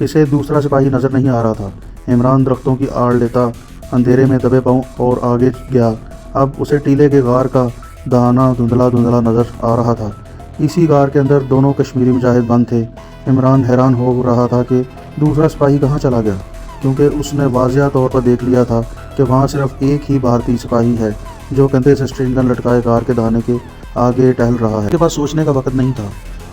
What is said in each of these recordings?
اسے دوسرا سپاہی نظر نہیں آ رہا تھا۔ عمران درختوں کی آڑ لیتا اندھیرے میں دبے پاؤں اور آگے گیا۔ اب اسے ٹیلے کے غار کا دہانہ دھندلا دھندلا نظر آ رہا تھا۔ اسی غار کے اندر دونوں کشمیری مجاہد بند تھے۔ عمران حیران ہو رہا تھا کہ دوسرا سپاہی کہاں چلا گیا، کیونکہ اس نے واضح طور پر دیکھ لیا تھا کہ وہاں صرف ایک ہی بھارتی سپاہی ہے جو کندھے سے اسٹرین گن لٹکائے غار کے دہانے کے آگے ٹہل رہا ہے۔ اس کے پاس سوچنے کا وقت نہیں تھا۔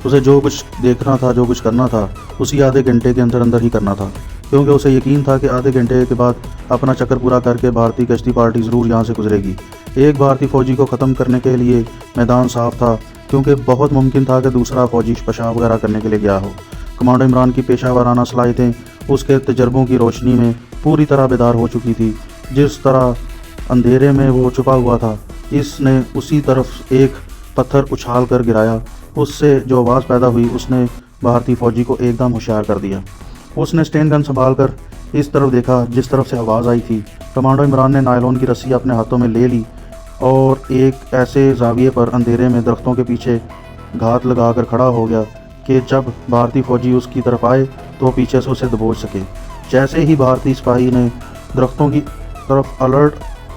اسے جو کچھ دیکھنا تھا، جو کچھ کرنا تھا، اسی آدھے گھنٹے کے اندر ہی کرنا تھا، کیونکہ اسے یقین تھا کہ آدھے گھنٹے کے بعد اپنا چکر پورا کر کے بھارتی کشتی پارٹی ضرور یہاں سے گزرے گی۔ ایک بھارتی فوجی کو ختم کرنے کے لیے میدان صاف تھا، کیونکہ بہت ممکن تھا کہ دوسرا فوجی پیشاب وغیرہ کرنے کے لیے گیا ہو۔ کمانڈو عمران کی پیشہ ورانہ صلاحیتیں اس کے تجربوں کی روشنی میں پوری طرح بیدار ہو چکی تھی۔ جس طرح اندھیرے میں وہ چھپا ہوا تھا، اس نے اسی طرف ایک پتھر اچھال کر گرایا۔ اس سے جو آواز پیدا ہوئی اس نے بھارتی فوجی کو ایک دم ہوشیار کر دیا۔ اس نے اسٹین گن سنبھال کر اس طرف دیکھا جس طرف سے آواز آئی تھی۔ کمانڈو عمران نے نائلون کی رسی اپنے ہاتھوں میں لے لی اور ایک ایسے زاویے پر اندھیرے میں درختوں کے پیچھے گھات لگا کر کھڑا ہو گیا کہ جب بھارتی فوجی اس کی طرف آئے تو پیچھے سے اسے دبوچ سکے۔ جیسے ہی بھارتی سپاہی نے درختوں کی طرف الرٹ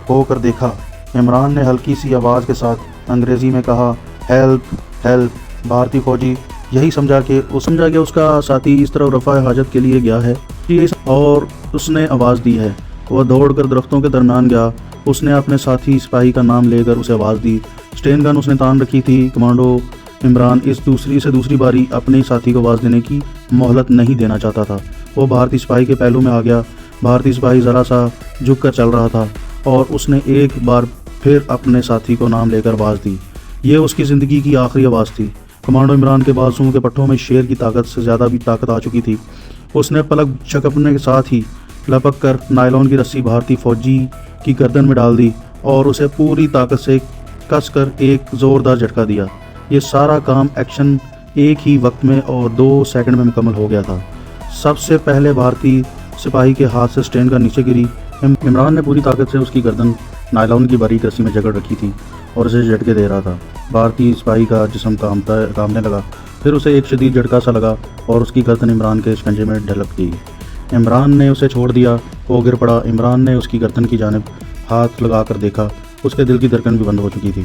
ہو کر دیکھا، عمران نے ہلکی سی آواز کے ساتھ انگریزی میں کہا، ہیلپ ہیلپ۔ بھارتی فوجی یہی سمجھا کہ اس کا ساتھی اس طرف رفع حاجت کے لیے گیا ہے اور اس نے آواز دی ہے۔ وہ دوڑ کر درختوں کے درمیان گیا۔ اس نے اپنے ساتھی سپاہی کا نام لے کر اسے آواز دی۔ اسٹین گن اس نے تان رکھی تھی۔ کمانڈو عمران دوسری باری اپنے ساتھی کو آواز دینے کی مہلت نہیں دینا چاہتا تھا۔ وہ بھارتی سپاہی کے پہلو میں آ گیا۔ بھارتی سپاہی ذرا سا جھک کر چل رہا تھا اور اس نے ایک بار پھر اپنے ساتھی کو نام لے کر آواز دی۔ یہ اس کی زندگی کی آخری آواز تھی۔ کمانڈو عمران کے بازوؤں کے پٹھوں میں شیر کی طاقت سے زیادہ بھی طاقت آ چکی تھی۔ اس نے پلک جھپکنے کے ساتھ ہی لپک کر نائلون کی رسی بھارتی فوجی کی گردن میں ڈال دی اور اسے پوری طاقت سے کس کر ایک زوردار جھٹکا دیا۔ یہ سارا کام ایکشن ایک ہی وقت میں اور 2 سیکنڈ میں مکمل ہو گیا تھا۔ سب سے پہلے بھارتی سپاہی کے ہاتھ سے اسٹین گن نیچے گری۔ عمران نے پوری طاقت سے اس کی گردن نائلون کی باریک رسی میں جکڑ رکھی تھی اور اسے جھٹکے دے رہا تھا۔ بھارتی سپاہی کا جسم کانپنے لگا، پھر اسے ایک شدید جھٹکا سا لگا اور اس کی گردن عمران کے شکنجے میں ڈھلک گئی۔ عمران نے اسے چھوڑ دیا، وہ گر پڑا۔ عمران نے اس کی گردن کی جانب ہاتھ لگا کر دیکھا، اس کے دل کی دھڑکن بھی بند ہو چکی تھی۔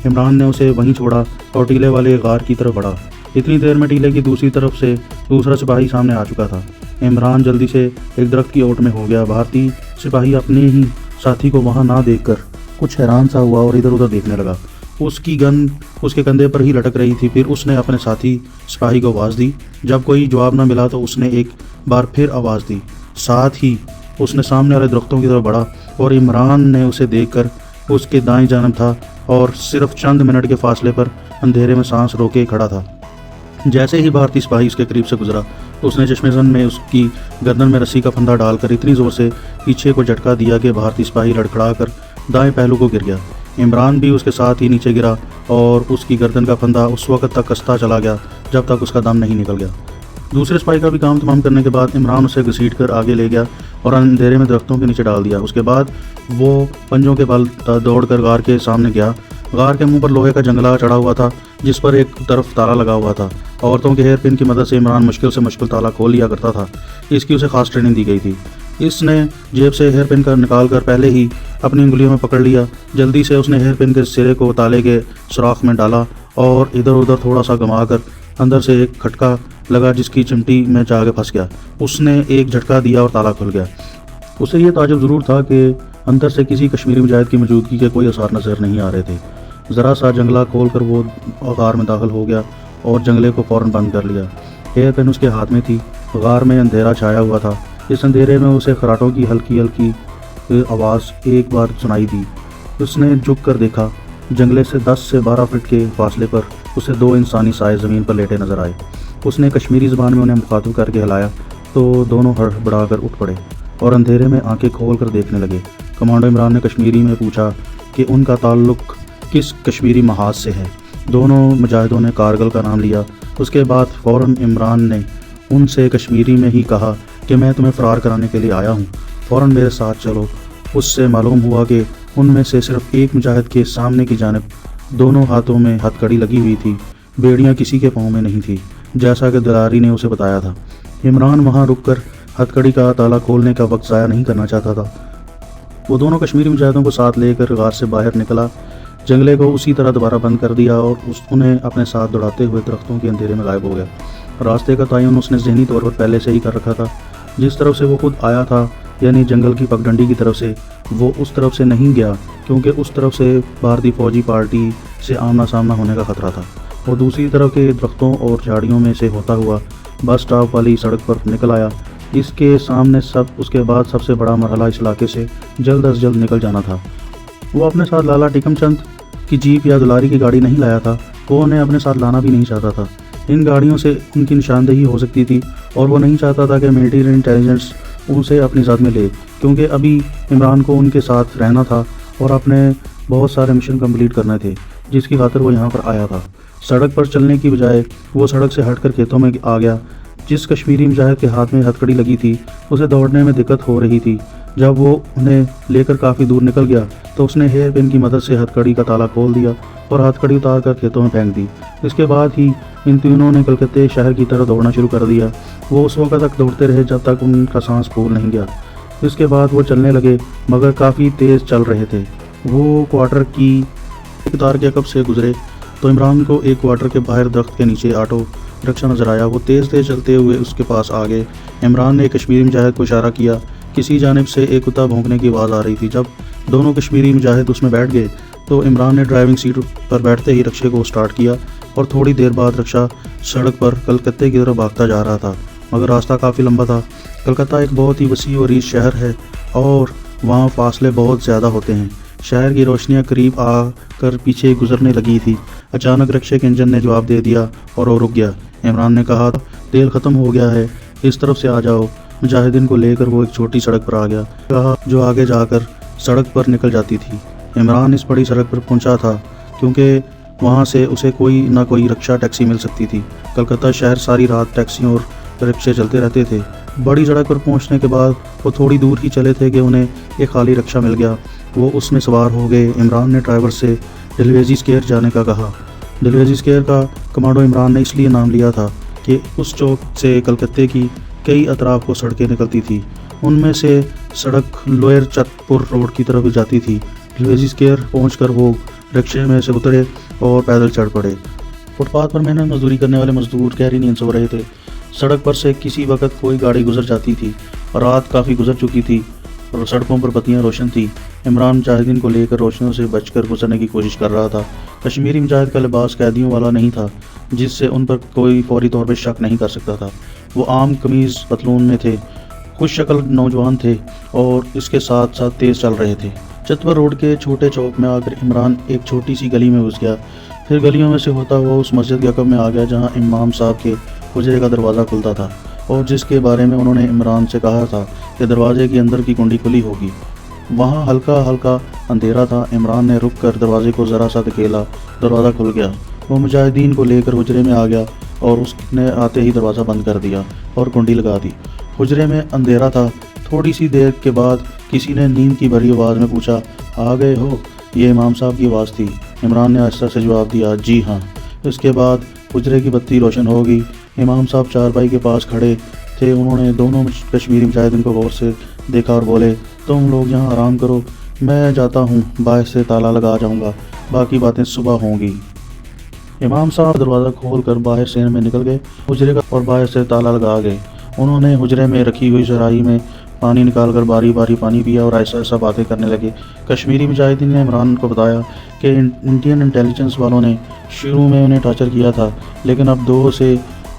عمران نے اسے وہیں چھوڑا اور ٹیلے والے غار کی طرف بڑھا۔ اتنی دیر میں ٹیلے کی دوسری طرف سے دوسرا سپاہی سامنے آ چکا تھا۔ عمران جلدی سے ایک درخت کی اوٹ میں ہو گیا۔ بھارتی سپاہی اپنے ہی ساتھی کو وہاں نہ دیکھ کر کچھ حیران سا ہوا اور ادھر ادھر دیکھنے لگا۔ اس کی گن اس کے کندھے پر ہی لٹک رہی تھی۔ پھر اس نے اپنے ساتھی سپاہی کو آواز دی۔ جب کوئی جواب نہ ملا تو اس نے ایک بار پھر آواز دی۔ ساتھ ہی اس نے سامنے والے درختوں کی طرف بڑھا اور عمران نے اسے دیکھ کر اس کے دائیں جانب تھا اور صرف چند منٹ کے فاصلے پر اندھیرے میں سانس روکے کھڑا تھا۔ جیسے ہی بھارتی سپاہی اس کے قریب سے گزرا، اس نے چشمے زن میں اس کی گردن میں رسی کا پھندا ڈال کر اتنی زور سے پیچھے کو جھٹکا دیا کہ بھارتی سپاہی لڑکھڑا کر دائیں پہلو کو گر گیا۔ عمران بھی اس کے ساتھ ہی نیچے گرا اور اس کی گردن کا پھندا اس وقت تک کستا چلا گیا جب تک اس کا دم نہیں نکل گیا۔ دوسرے سپاہی کا بھی کام تمام کرنے کے بعد عمران اسے گھسیٹ کر آگے لے گیا اور اندھیرے میں درختوں کے نیچے ڈال دیا۔ اس کے بعد وہ پنجوں کے بل دوڑ کر غار کے سامنے گیا۔ غار کے منہ پر لوہے کا جنگلہ چڑھا ہوا تھا جس پر ایک طرف تالا لگا ہوا تھا۔ عورتوں کے ہیئر پن کی مدد سے عمران مشکل تالا کھول لیا کرتا تھا۔ اس کی اسے خاص ٹریننگ دی گئی تھی۔ اس نے جیب سے ہیئر پن کا نکال کر پہلے ہی اپنی انگلیوں میں پکڑ لیا۔ جلدی سے اس نے ہیئر پن کے سرے کو تالے کے سوراخ میں ڈالا اور ادھر ادھر تھوڑا سا گھما کر اندر سے ایک کھٹکا لگا جس کی چمٹی میں جا کے پھنس گیا۔ اس نے ایک جھٹکا دیا اور تالا کھل گیا۔ اسے یہ تعجب ضرور تھا کہ اندر سے کسی کشمیری مجاہد کی موجودگی کے کوئی آثار نظر نہیں آ رہے تھے۔ ذرا سا جنگلہ کھول کر وہ غار میں داخل ہو گیا اور جنگلے کو فوراً بند کر لیا۔ ہیئر پن اس کے ہاتھ میں تھی۔ غار میں اندھیرا چھایا ہوا تھا۔ اس اندھیرے میں اسے خراٹوں کی ہلکی آواز ایک بار سنائی دی۔ اس نے جھک کر دیکھا۔ جنگلے سے 10 سے 12 فٹ کے فاصلے پر اسے 2 انسانی سائے زمین پر لیٹے نظر آئے۔ اس نے کشمیری زبان میں انہیں مخاطب کر کے ہلایا تو دونوں ہڑبڑا کر اٹھ پڑے اور اندھیرے میں آنکھیں کھول کر دیکھنے لگے۔ کمانڈو عمران نے کشمیری میں پوچھا کہ ان کا تعلق کس کشمیری محاذ سے ہے۔ دونوں مجاہدوں نے کارگل کا نام لیا۔ اس کے بعد فوراً عمران نے ان سے کشمیری میں ہی کہا کہ میں تمہیں فرار کرانے کے لیے آیا ہوں، فوراً میرے ساتھ چلو۔ اس سے معلوم ہوا کہ ان میں سے صرف ایک مجاہد کے سامنے کی جانب دونوں ہاتھوں میں ہتھ کڑی لگی ہوئی تھی۔ بیڑیاں کسی کے پاؤں میں نہیں تھی جیسا کہ دلاری نے اسے بتایا تھا۔ عمران وہاں رک کر ہتھکڑی کا تالا کھولنے کا وقت ضائع نہیں کرنا چاہتا تھا۔ وہ دونوں کشمیری مجاہدوں کو ساتھ لے کر غار سے باہر نکلا، جنگلے کو اسی طرح دوبارہ بند کر دیا اور انہیں اپنے ساتھ دوڑاتے ہوئے درختوں کے اندھیرے میں غائب ہو گیا۔ راستے کا تعین اس نے ذہنی طور پر پہلے سے ہی کر رکھا تھا۔ جس طرف سے وہ خود آیا تھا، یعنی جنگل کی پگڈنڈی کی طرف سے، وہ اس طرف سے نہیں گیا، کیونکہ اس طرف سے بھارتی فوجی پارٹی سے آمنا سامنا ہونے کا خطرہ تھا۔ وہ دوسری طرف کے درختوں اور جھاڑیوں میں سے ہوتا ہوا بس سٹاپ والی سڑک پر نکل آیا۔ اس کے سامنے اس کے بعد سب سے بڑا مرحلہ اس علاقے سے جلد از جلد نکل جانا تھا۔ وہ اپنے ساتھ لالا ٹکم چند کی جیپ یا دلاری کی گاڑی نہیں لایا تھا، وہ انہیں اپنے ساتھ لانا بھی نہیں چاہتا تھا۔ ان گاڑیوں سے ان کی نشاندہی ہو سکتی تھی اور وہ نہیں چاہتا تھا کہ ملٹری انٹیلیجنس اسے اپنی ذات میں لے، کیونکہ ابھی عمران کو ان کے ساتھ رہنا تھا اور اپنے بہت سارے مشن کمپلیٹ کرنے تھے، جس کی خاطر وہ یہاں پر آیا تھا۔ سڑک پر چلنے کی بجائے وہ سڑک سے ہٹ کر کھیتوں میں آ گیا۔ جس کشمیری مجاہد کے ہاتھ میں ہتھکڑی لگی تھی، اسے دوڑنے میں دقت ہو رہی تھی۔ جب وہ انہیں لے کر کافی دور نکل گیا تو اس نے ہیئر پن کی مدد سے ہتھکڑی کا تالا کھول دیا اور ہتھکڑی اتار کر کھیتوں میں پھینک دی۔ اس کے بعد ہی ان تینوں نے کلکتے شہر کی طرف دوڑنا شروع کر دیا۔ وہ اس وقت تک دوڑتے رہے جب تک ان کا سانس پھول نہیں گیا۔ اس کے بعد وہ چلنے لگے، مگر کافی تیز چل رہے تھے۔ وہ کوارٹر کی قطار کے عقب سے گزرے تو عمران کو ایک کوارٹر کے باہر درخت کے نیچے آٹو رکشا نظر آیا۔ وہ تیز تیز چلتے ہوئے اس کے پاس آ گئے۔ عمران نے ایک کشمیری مجاہد کو اشارہ کیا۔ کسی جانب سے ایک کتا بھونکنے کی آواز آ رہی تھی۔ جب دونوں کشمیری مجاہد اس میں بیٹھ گئے تو عمران نے ڈرائیونگ سیٹ پر بیٹھتے ہی رکشے کو سٹارٹ کیا اور تھوڑی دیر بعد رکشا سڑک پر کلکتے کی طرف بھاگتا جا رہا تھا، مگر راستہ کافی لمبا تھا۔ کلکتہ ایک بہت ہی وسیع و عریض شہر ہے اور وہاں فاصلے بہت زیادہ ہوتے ہیں۔ شہر کی روشنیاں قریب آ کر پیچھے گزرنے لگی تھی۔ اچانک رکشے کے انجن نے جواب دے دیا اور وہ رک گیا۔ عمران نے کہا، تیل ختم ہو گیا ہے، اس طرف سے آ جاؤ۔ مجاہدین کو لے کر وہ ایک چھوٹی سڑک پر آ گیا، جو آگے جا کر سڑک پر نکل جاتی تھی۔ عمران اس بڑی سڑک پر پہنچا تھا کیونکہ وہاں سے اسے کوئی نہ کوئی رکشا ٹیکسی مل سکتی تھی۔ کلکتہ شہر ساری رات ٹیکسیوں اور رکشے چلتے رہتے تھے۔ بڑی سڑک پر پہنچنے کے بعد وہ تھوڑی دور ہی چلے تھے کہ انہیں ایک خالی رکشا مل گیا۔ وہ اس میں سوار ہو گئے۔ عمران نے ڈرائیور سے ڈلویزی اسکوائر جانے کا کہا۔ ڈلویزی اسکوائر کا کمانڈو عمران نے اس لیے نام لیا تھا کہ اس چوک سے کلکتے کی کئی اطراف کو سڑکیں نکلتی تھی۔ ان میں سے سڑک لوئر چت پور روڈ کی طرف جاتی تھی۔ ڈلویزی اسکوائر پہنچ کر وہ رکشے میں سے اترے اور پیدل چڑھ پڑے۔ فٹ پاتھ پر محنت مزدوری کرنے والے مزدور گہری نیند سو رہے تھے۔ سڑک پر سے کسی وقت کوئی گاڑی گزر جاتی تھی۔ رات کافی گزر چکی تھی اور سڑکوں پر بتیاں روشن تھیں۔ عمران مجاہدین کو لے کر روشنیوں سے بچ کر گزرنے کی کوشش کر رہا تھا۔ کشمیری مجاہد کا لباس قیدیوں والا نہیں تھا، جس سے ان پر کوئی فوری طور پر شک نہیں کر سکتا تھا۔ وہ عام قمیض پتلون میں تھے، خوش شکل نوجوان تھے اور اس کے ساتھ ساتھ تیز چل رہے تھے۔ چتور روڈ کے چھوٹے چوک میں آ کر عمران ایک چھوٹی سی گلی میں گھس گیا، پھر گلیوں میں سے ہوتا ہوا اس مسجد کے عقب میں آ گیا جہاں امام صاحب کے حجرے کا دروازہ کھلتا تھا اور جس کے بارے میں انہوں نے عمران سے کہا تھا کہ دروازے کی اندر کی کنڈی کھلی ہوگی۔ وہاں ہلکا ہلکا اندھیرا تھا۔ عمران نے رک کر دروازے کو ذرا سا دھکیلا، دروازہ کھل گیا۔ وہ مجاہدین کو لے کر حجرے میں آ گیا اور اس نے آتے ہی دروازہ بند کر دیا اور کنڈی لگا دی۔ حجرے میں اندھیرا تھا۔ تھوڑی سی دیر کے بعد کسی نے نیند کی بھری آواز میں پوچھا، آ گئے ہو؟ یہ امام صاحب کی آواز تھی۔ عمران نے آہستہ سے جواب دیا، جی ہاں۔ اس کے بعد حجرے کی بتی روشن ہو گئی۔ امام صاحب چارپائی کے پاس کھڑے تھے۔ انہوں نے دونوں کشمیری مجاہدین کو غور سے دیکھا اور بولے، تم لوگ یہاں آرام کرو، میں جاتا ہوں، باہر سے تالا لگا جاؤں گا، باقی باتیں صبح ہوں گی۔ امام صاحب دروازہ کھول کر باہر سے میں نکل گئے حجرے کا اور باہر سے تالا لگا گئے۔ انہوں نے حجرے میں رکھی ہوئی سراہی میں پانی نکال کر باری باری پانی پیا اور ایسا ایسا باتیں کرنے لگے۔ کشمیری مجاہدین نے عمران کو بتایا کہ انڈین انٹیلیجنس والوں نے شروع میں انہیں ٹارچر کیا تھا، لیکن اب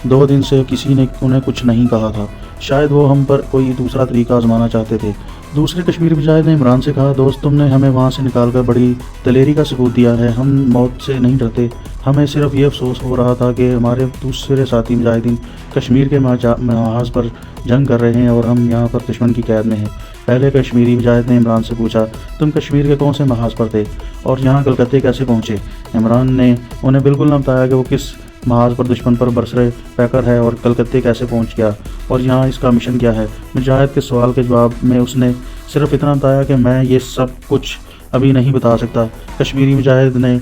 دو دن سے کسی نے انہیں کچھ نہیں کہا تھا۔ شاید وہ ہم پر کوئی دوسرا طریقہ آزمانا چاہتے تھے۔ دوسرے کشمیری مجاہد نے عمران سے کہا، دوست تم نے ہمیں وہاں سے نکال کر بڑی دلیری کا ثبوت دیا ہے، ہم موت سے نہیں ڈرتے، ہمیں صرف یہ افسوس ہو رہا تھا کہ ہمارے دوسرے ساتھی مجاہدین کشمیر کے محاذ پر جنگ کر رہے ہیں اور ہم یہاں پر دشمن کی قید میں ہیں۔ پہلے کشمیری مجاہد نے عمران سے پوچھا، تم کشمیر کے کون سے محاذ پر تھے اور یہاں کلکتے کیسے پہنچے؟ عمران نے انہیں بالکل نہ بتایا کہ وہ کس محاذ پر دشمن پر برسرے پیکر ہے اور کلکتے کیسے پہنچ گیا اور یہاں اس کا مشن کیا ہے۔ مجاہد کے سوال کے جواب میں اس نے صرف اتنا بتایا کہ میں یہ سب کچھ ابھی نہیں بتا سکتا۔ کشمیری مجاہد نے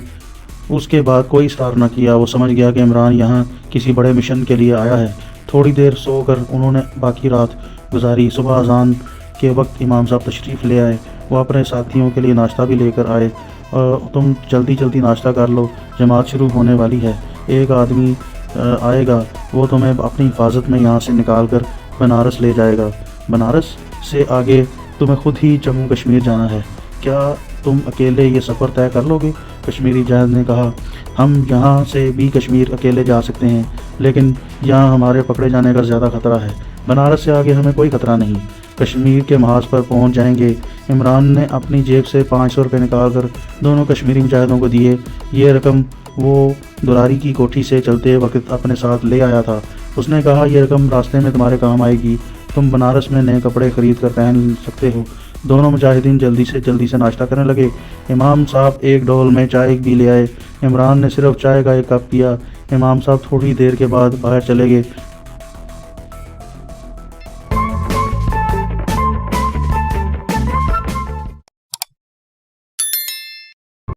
اس کے بعد کوئی اصرار نہ کیا۔ وہ سمجھ گیا کہ عمران یہاں کسی بڑے مشن کے لیے آیا ہے۔ تھوڑی دیر سو کر انہوں نے باقی رات گزاری۔ صبح اذان کے وقت امام صاحب تشریف لے آئے۔ وہ اپنے ساتھیوں کے لیے ناشتہ بھی لے کر آئے۔ تم جلدی جلدی ناشتہ کر لو، جماعت شروع ہونے والی ہے۔ ایک آدمی آئے گا، وہ تمہیں اپنی حفاظت میں یہاں سے نکال کر بنارس لے جائے گا۔ بنارس سے آگے تمہیں خود ہی جموں کشمیر جانا ہے۔ کیا تم اکیلے یہ سفر طے کر لو گے؟ کشمیری جائز نے کہا، ہم یہاں سے بھی کشمیر اکیلے جا سکتے ہیں، لیکن یہاں ہمارے پکڑے جانے کا زیادہ خطرہ ہے۔ بنارس سے آگے ہمیں کوئی خطرہ نہیں، کشمیر کے محاذ پر پہنچ جائیں گے۔ عمران نے اپنی جیب سے 500 روپے نکال کر دونوں کشمیری مجاہدوں کو دیے۔ یہ رقم وہ دلاری کی کوٹھی سے چلتے وقت اپنے ساتھ لے آیا تھا۔ اس نے کہا، یہ رقم راستے میں تمہارے کام آئے گی، تم بنارس میں نئے کپڑے خرید کر پہن سکتے ہو۔ دونوں مجاہدین جلدی سے ناشتہ کرنے لگے۔ امام صاحب ایک ڈول میں چائے بھی لے آئے۔ عمران نے صرف چائے کا ایک کپ پیا۔ امام صاحب تھوڑی دیر کے بعد باہر چلے گئے۔